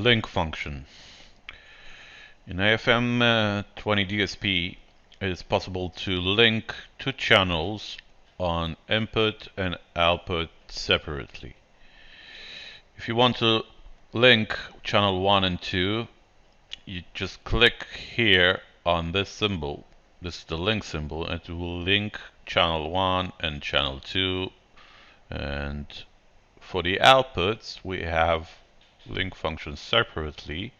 link function. In AFM-20DSP, it is possible to link two channels on input and output separately. If you want to link channel 1 and 2, you just click here on this symbol. This is the link symbol, and it will link channel 1 and channel 2. And for the outputs, we have link functions separately.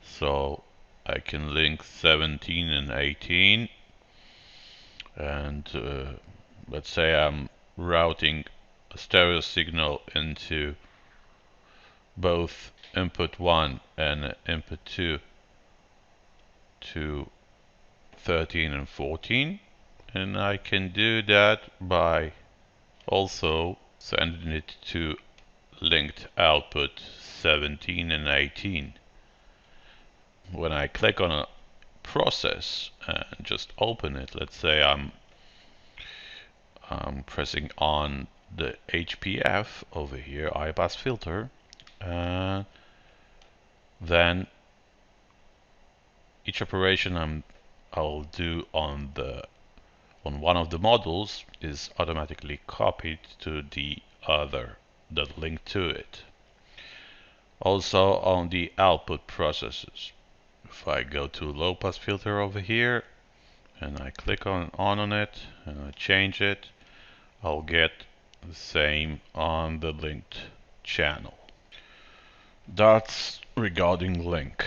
So I can link 17 and 18. And let's say I'm routing a stereo signal into both input 1 and input 2 to 13 and 14, and I can do that by also sending it to linked output 17 and 18. When I click on a process and just open it, let's say I'm pressing on the HPF over here, high pass filter, then each operation I'll do on one of the modules is automatically copied to the other that link to it. Also on the output processes, if I go to low pass filter over here and I click on it and I change it, I'll get the same on the linked channel. That's regarding link.